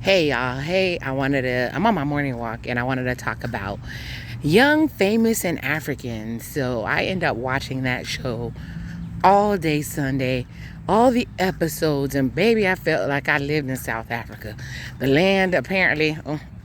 Hey y'all, I'm on my morning walk and I wanted to talk about Young, Famous, and African. So I end up watching that show all day Sunday, all the episodes, and baby, I felt like I lived in South Africa. The land, apparently,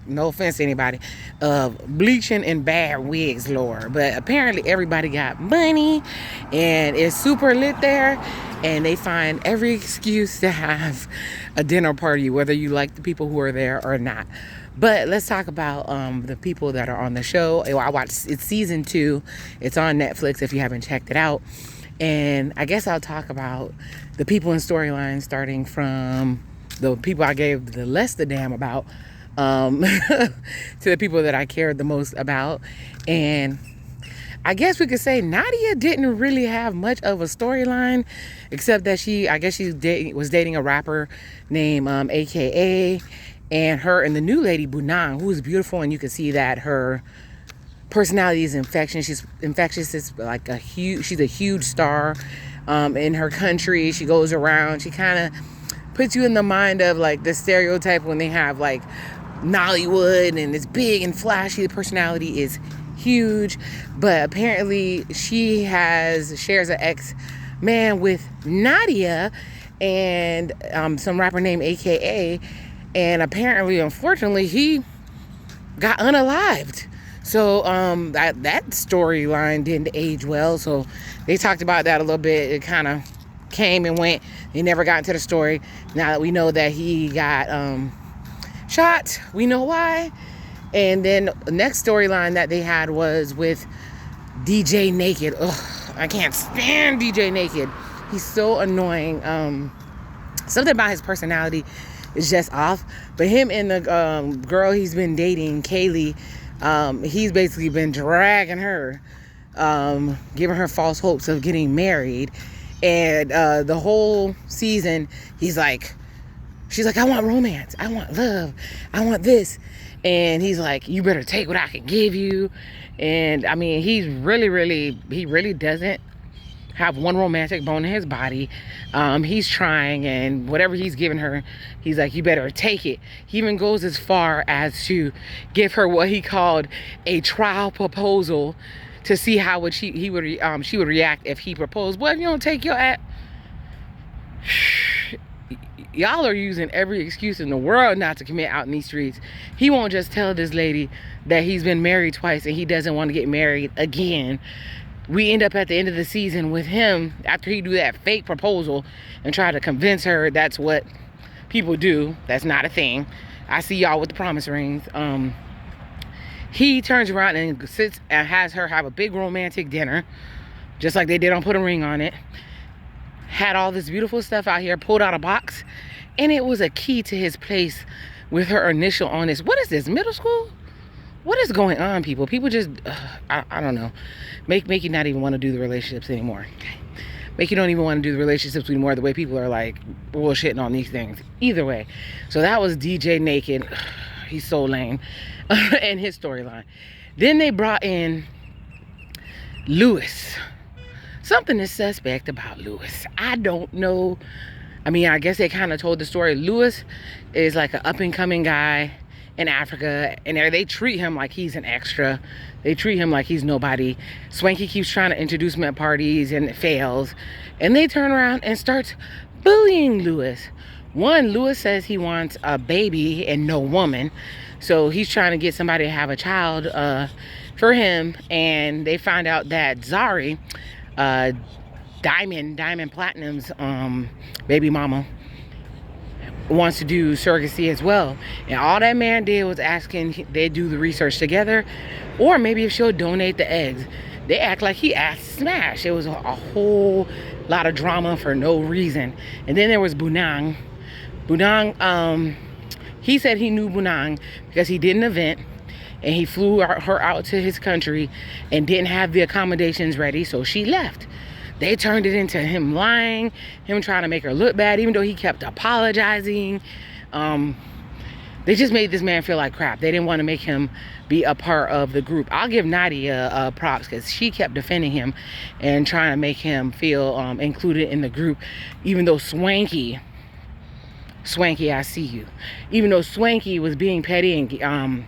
no offense to anybody, of bleaching and bad wigs, Lord. But apparently everybody got money and it's super lit there, and they find every excuse to have a dinner party, whether you like the people who are there or not. But let's talk about the people that are on the show. I watched, it's season 2. It's on Netflix if you haven't checked it out. And I guess I'll talk about the people in storylines, starting from the people I gave the less the damn about to the people that I cared the most about. And I guess we could say Nadia didn't really have much of a storyline, except that she was dating a rapper named AKA, and her and the new lady Bunang, who is beautiful, and you can see that her personality is infectious. She's infectious. She's a huge star in her country. She goes around. She kind of puts you in the mind of like the stereotype when they have like Nollywood and it's big and flashy. The personality is huge, but apparently she shares an ex-man with Nadia and some rapper named AKA, and apparently, unfortunately, he got unalived. So that storyline didn't age well. So they talked about that a little bit. It kind of came and went. They never got into the story. Now that we know that he got shot, we know why. And then the next storyline that they had was with DJ Naked. Ugh, I can't stand DJ Naked. He's so annoying. Something about his personality is just off. But him and the girl he's been dating, Kaylee, he's basically been dragging her, giving her false hopes of getting married. And the whole season, she's like, I want romance, I want love, I want this. And he's like, you better take what I can give you. And I mean, he really doesn't have one romantic bone in his body. He's trying, and whatever he's giving her, he's like, you better take it. He even goes as far as to give her what he called a trial proposal to see how she would react if he proposed. Well, if you don't take your ass, y'all are using every excuse in the world not to commit out in these streets. He won't just tell this lady that he's been married twice and he doesn't want to get married again. We end up at the end of the season with him, after he do that fake proposal and try to convince her that's what people do. That's not a thing. I see y'all with the promise rings. He turns around and sits and has her have a big romantic dinner, just like they did on Put a Ring on It. Had all this beautiful stuff out here, pulled out a box, and it was a key to his place with her initial on this. What is this, middle school? What is going on, people? People just, I don't know. Make you not even want to do the relationships anymore. Make you don't even want to do the relationships anymore, the way people are like bullshitting on these things. Either way. So that was DJ Naked. He's so lame. And his storyline. Then they brought in Lewis. Something is suspect about Lewis. I don't know. I mean, I guess they kind of told the story. Lewis is like an up-and-coming guy in Africa, and they treat him like he's an extra. They treat him like he's nobody. Swanky keeps trying to introduce him at parties and it fails. And they turn around and start bullying Lewis. Lewis says he wants a baby and no woman. So he's trying to get somebody to have a child for him. And they find out that Zari, Diamond Platinum's baby mama, wants to do surrogacy as well. And all that man did was asking they do the research together, or maybe if she'll donate the eggs. They act like he asked Smash. It was a whole lot of drama for no reason. And then there was Bunang. He said he knew Bunang because he did an event and he flew her out to his country and didn't have the accommodations ready, so she left. They turned it into him lying, him trying to make her look bad, even though he kept apologizing. They just made this man feel like crap. They didn't want to make him be a part of the group. I'll give Nadia props because she kept defending him and trying to make him feel included in the group, even though Swanky Swanky, I see you. Even though Swanky was being petty and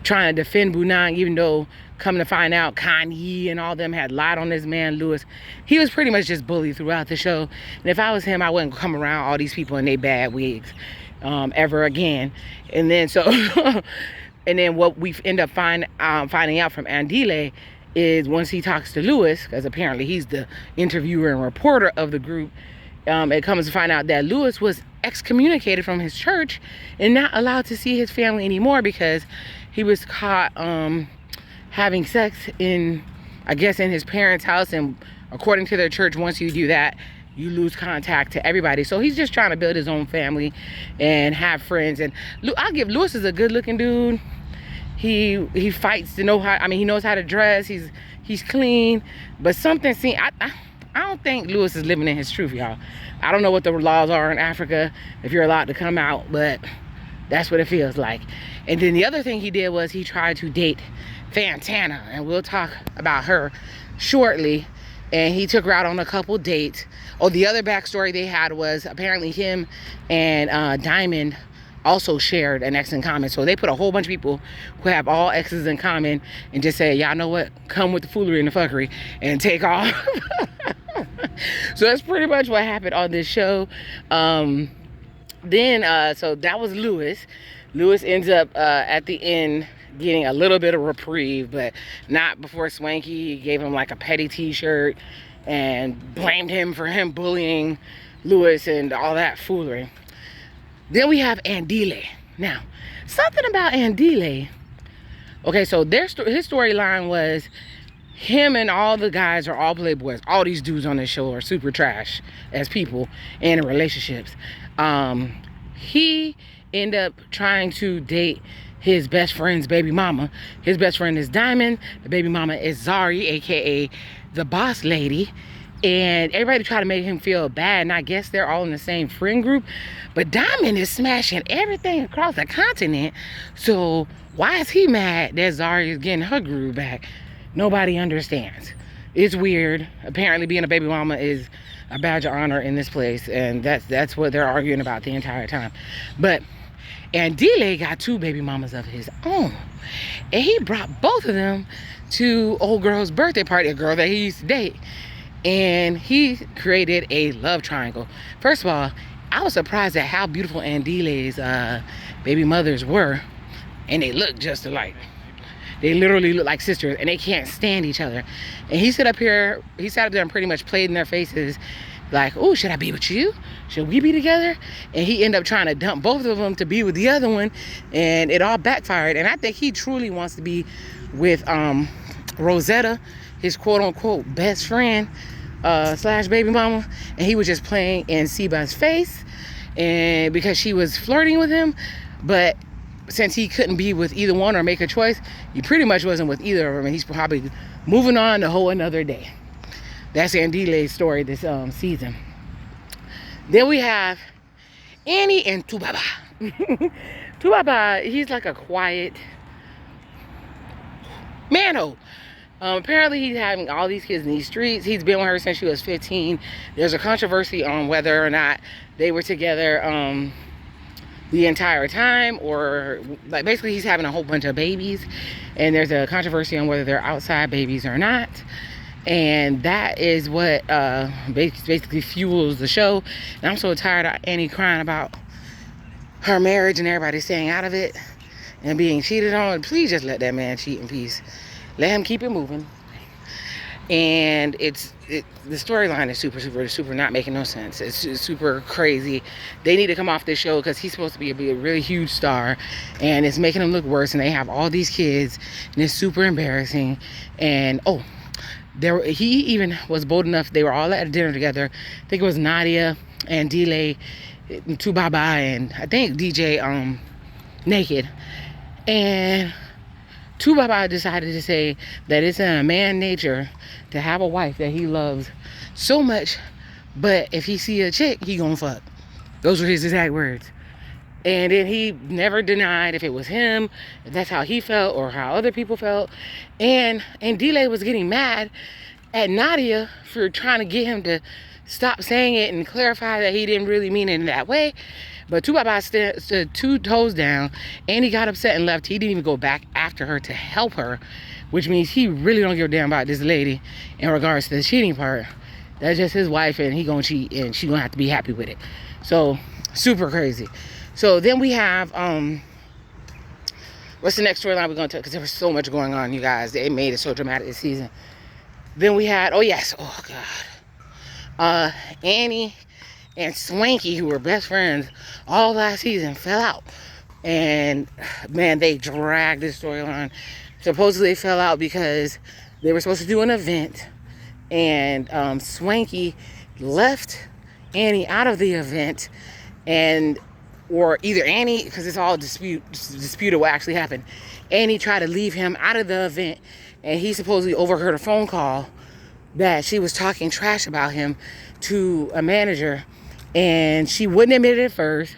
trying to defend Bunang, even though come to find out Kanye and all them had lied on this man Lewis. He was pretty much just bullied throughout the show. And if I was him, I wouldn't come around all these people in their bad wigs ever again. And then so and then what we end up finding out from Andile is once he talks to Lewis, because apparently he's the interviewer and reporter of the group, it comes to find out that Lewis was excommunicated from his church and not allowed to see his family anymore because he was caught having sex in, I guess, in his parents' house. And according to their church, once you do that, you lose contact to everybody. So he's just trying to build his own family and have friends. And I'll give Lewis is a good looking dude. He fights to know how, I mean, he knows how to dress. He's clean, but something seems, I don't think Lewis is living in his truth, y'all. I don't know what the laws are in Africa if you're allowed to come out, but that's what it feels like. And then the other thing he did was he tried to date Fantana, and we'll talk about her shortly. And he took her out on a couple dates. Oh, the other backstory they had was apparently him and Diamond also shared an ex in common. So they put a whole bunch of people who have all exes in common and just say, y'all know what, come with the foolery and the fuckery and take off. So that's pretty much what happened on this show. So that was Lewis. Lewis ends up at the end getting a little bit of reprieve, but not before Swanky gave him like a petty t-shirt and blamed him for him bullying Lewis and all that foolery. Then we have Andile. Now, something about Andile. Okay, so his storyline was him and all the guys are all playboys. All these dudes on this show are super trash as people and in relationships. He ended up trying to date his best friend's baby mama. His best friend is Diamond. The baby mama is Zari, aka the boss lady. And everybody tried to make him feel bad. And I guess they're all in the same friend group. But Diamond is smashing everything across the continent. So why is he mad that Zari is getting her groove back? Nobody understands. It's weird. Apparently being a baby mama is a badge of honor in this place. And that's what they're arguing about the entire time. But Andile got 2 baby mamas of his own. And he brought both of them to old girl's birthday party, a girl that he used to date. And he created a love triangle. First of all, I was surprised at how beautiful Andile's baby mothers were. And they look just alike. They literally look like sisters, and they can't stand each other. And he sat up there and pretty much played in their faces like, oh, should I be with you? Should we be together? And he ended up trying to dump both of them to be with the other one, and it all backfired. And I think he truly wants to be with Rosetta, his quote-unquote best friend slash baby mama. And he was just playing in Siba's face, and because she was flirting with him. But since he couldn't be with either one or make a choice, he pretty much wasn't with either of them, and he's probably moving on a whole another day. That's Andile's story this season. Then we have Annie and Tubaba. Tubaba, he's like a quiet man-o. Apparently he's having all these kids in these streets. He's been with her since she was 15. There's a controversy on whether or not they were together the entire time, or like basically he's having a whole bunch of babies, and there's a controversy on whether they're outside babies or not. And that is what basically fuels the show. And I'm so tired of Annie crying about her marriage and everybody staying out of it and being cheated on. Please just let that man cheat in peace. Let him keep it moving. And the storyline is super not making no sense. It's super crazy. They need to come off this show because he's supposed to be a really huge star, and it's making him look worse. And they have all these kids, and it's super embarrassing. And he even was bold enough. They were all at a dinner together. I think it was Nadia and Dile, Tubaba, and I think DJ Naked. And Tubaba decided to say that it's in a man's nature to have a wife that he loves so much, but if he see a chick, he gonna fuck. Those were his exact words. And then he never denied if it was him, if that's how he felt or how other people felt. And Dile was getting mad at Nadia for trying to get him to stop saying it and clarify that he didn't really mean it in that way. But Tupac stood 2 toes down, and he got upset and left. He didn't even go back after her to help her, which means he really don't give a damn about this lady in regards to the cheating part. That's just his wife, and he gonna cheat, and she gonna have to be happy with it. So super crazy. So then we have what's the next storyline we're gonna tell? Because there was so much going on, you guys. They made it so dramatic this season. Then we had, oh yes, oh God, Annie and Swanky, who were best friends all last season, fell out. And man, they dragged this storyline. Supposedly they fell out because they were supposed to do an event, and Swanky left Annie out of the event, and or either Annie, because it's all disputed what actually happened. Annie tried to leave him out of the event, and he supposedly overheard a phone call that she was talking trash about him to a manager, and she wouldn't admit it at first.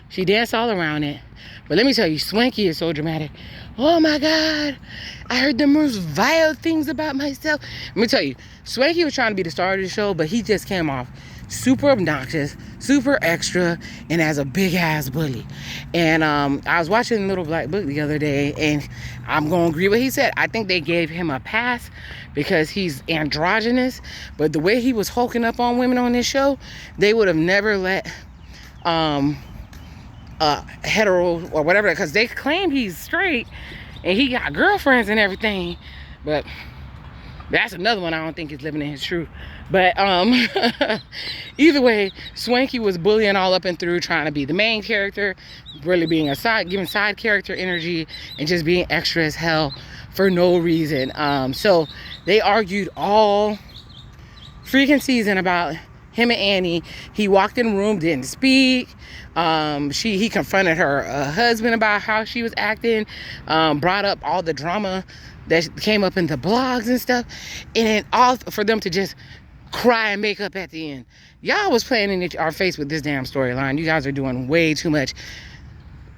She danced all around it. But let me tell you, Swanky is so dramatic. Oh my God, I heard the most vile things about myself. Let me tell you, Swanky was trying to be the star of the show, but he just came off super obnoxious, super extra, and as a big ass bully. And I was watching Little Black Book the other day, and I'm gonna agree with what he said. I think they gave him a pass because he's androgynous, but the way he was hulking up on women on this show, they would have never let hetero or whatever, because they claim he's straight and he got girlfriends and everything, but that's another one I don't think is living in his truth. But either way, Swanky was bullying all up and through, trying to be the main character, really being giving side character energy, and just being extra as hell for no reason. So they argued all freaking season about him and Annie. He walked in the room, didn't speak. He confronted her husband about how she was acting, brought up all the drama that came up in the blogs and stuff, and then all for them to just cry and make up at the end. Y'all was playing in our face with this damn storyline. You guys are doing way too much.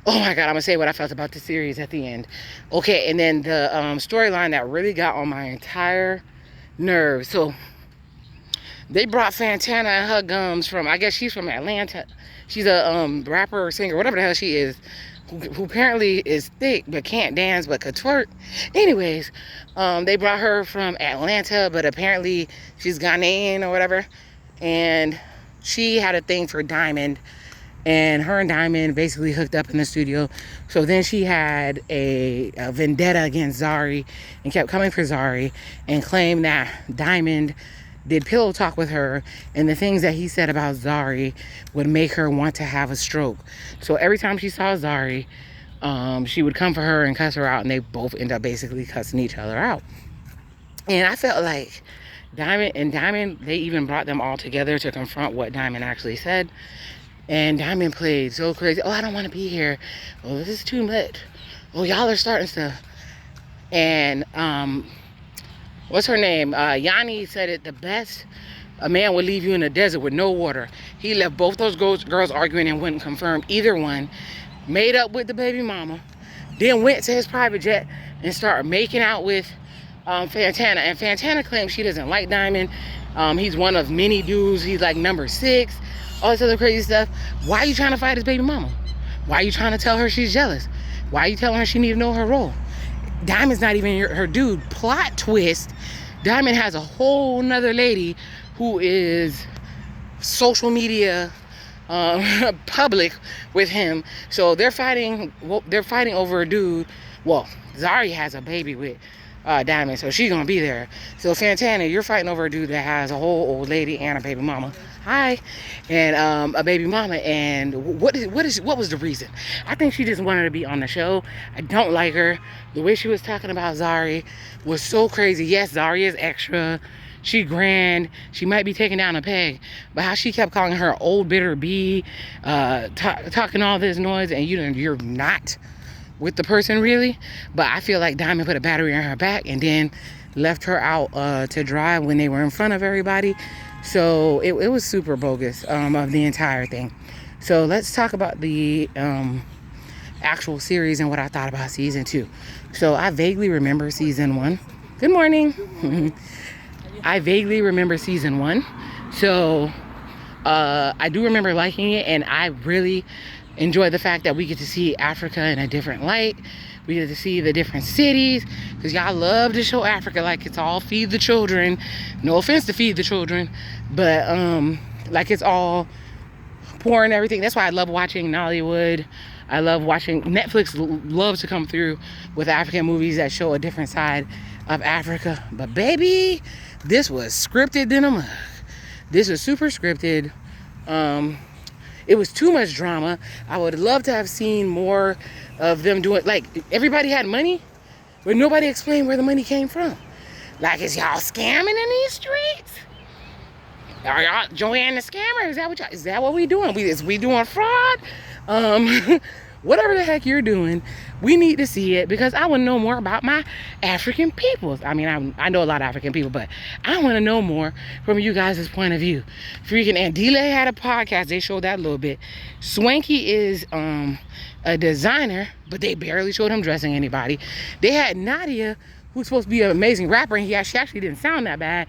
Oh my God, I'm gonna say what I felt about the series at the end. Okay, and then the storyline that really got on my entire nerve. So they brought Fantana and her gums from, I guess she's from Atlanta. She's a rapper or singer, whatever the hell she is, who apparently is thick but can't dance but could twerk. Anyways, they brought her from Atlanta, but apparently she's Ghanaian or whatever. And she had a thing for Diamond, and her and Diamond basically hooked up in the studio. So then she had a vendetta against Zari and kept coming for Zari and claimed that Diamond did pillow talk with her, and the things that he said about Zari would make her want to have a stroke. So every time she saw Zari, she would come for her and cuss her out, and they both end up basically cussing each other out. And I felt like Diamond, they even brought them all together to confront what Diamond actually said. And Diamond played so crazy. Oh, I don't want to be here. Oh, this is too much. Oh, y'all are starting stuff. And what's her name? Yanni said it the best. A man would leave you in the desert with no water. He left both those girls arguing and wouldn't confirm either one. Made up with the baby mama. Then went to his private jet and started making out with Fantana. And Fantana claims she doesn't like Diamond. He's one of many dudes. He's like number 6. All this other crazy stuff. Why are you trying to fight his baby mama? Why are you trying to tell her she's jealous? Why are you telling her she need to know her role? Diamond's not even her dude. Plot twist. Diamond has a whole nother lady who is social media public with him. So they're fighting over a dude. Well, Zari has a baby with Diamond, so she's gonna be there. So Fantana, you're fighting over a dude that has a whole old lady and a baby mama. Hi. And a baby mama. And what was the reason? I think she just wanted to be on the show. I don't like her. The way she was talking about Zari was so crazy. Yes, Zari is extra. She grand. She might be taking down a peg. But how she kept calling her old bitter bee, talking all this noise, and you're not with the person really. But I feel like Diamond put a battery on her back and then left her out to dry when they were in front of everybody. So it was super bogus of the entire thing. So let's talk about the actual series and what I thought about season 2. So I vaguely remember season 1. Good morning. I vaguely remember season 1. So I do remember liking it, and I really enjoy the fact that we get to see Africa in a different light. We get to see the different cities, because y'all love to show Africa like it's all feed the children. No offense to feed the children, but like it's all poor and everything. That's why I love watching Nollywood. I love watching Netflix. Loves to come through with African movies that show a different side of Africa. But baby, this was scripted in a mug. This was super scripted. It was too much drama. I would love to have seen more of them doing, like, everybody had money, but nobody explained where the money came from. Like, is y'all scamming in these streets? Are y'all Joanne the scammer? Is that what we doing? We doing fraud? Whatever the heck you're doing, we need to see it, because I want to know more about my African peoples. I mean, I know a lot of African people, but I want to know more from you guys' point of view. Freaking Andile had a podcast. They showed that a little bit. Swanky is a designer, but they barely showed him dressing anybody. They had Nadia, who's supposed to be an amazing rapper, and she actually didn't sound that bad,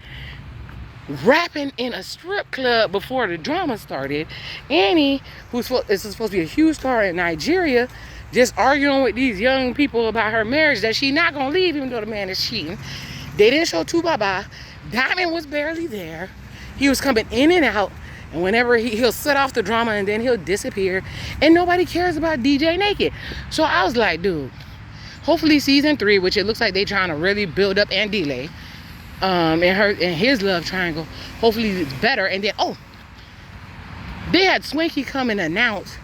rapping in a strip club before the drama started. Annie, who's supposed to be a huge star in Nigeria, just arguing with these young people about her marriage, that she's not gonna leave even though the man is cheating. They didn't show Tubaba. Diamond was barely there. He was coming in and out, and whenever he'll set off the drama and then he'll disappear, and nobody cares about DJ Naked. So I was like, dude, hopefully season 3, which it looks like they're trying to really build up Andile, and his love triangle, hopefully it's better. And then they had Swanky come and announce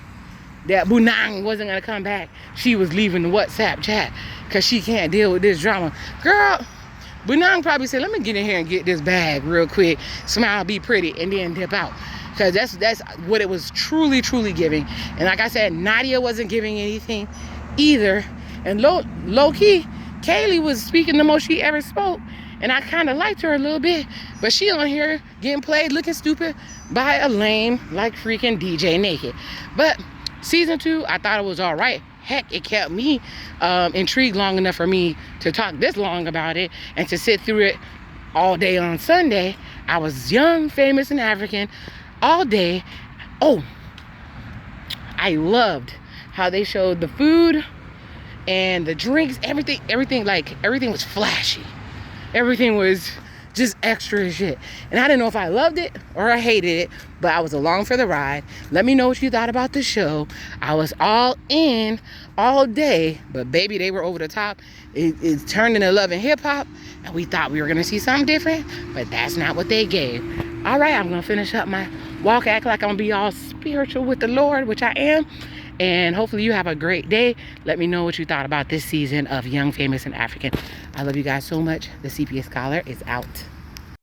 that Bunang wasn't gonna come back. She was leaving the WhatsApp chat because she can't deal with this drama. Girl, Bunang probably said, let me get in here and get this bag real quick, smile, be pretty, and then dip out, because that's what it was truly giving. And like I said, Nadia wasn't giving anything either. And low-key, Kaylee was speaking the most she ever spoke. And I kind of liked her a little bit, but she on here getting played looking stupid by a lame like freaking DJ Naked. But season 2, I thought it was all right. Heck, it kept me intrigued long enough for me to talk this long about it and to sit through it all day on Sunday. I was young, famous, and African all day. Oh, I loved how they showed the food and the drinks, everything was flashy. Everything was just extra as shit. And I didn't know if I loved it or I hated it, but I was along for the ride. Let me know what you thought about the show. I was all in all day, but baby, they were over the top. It turned into Love and Hip Hop, and we thought we were gonna see something different, but that's not what they gave. All right, I'm gonna finish up my walk, act like I'm gonna be all spiritual with the Lord, which I am. And hopefully you have a great day. Let me know what you thought about this season of Young, Famous, and African. I love you guys so much. The CPS Scholar is out.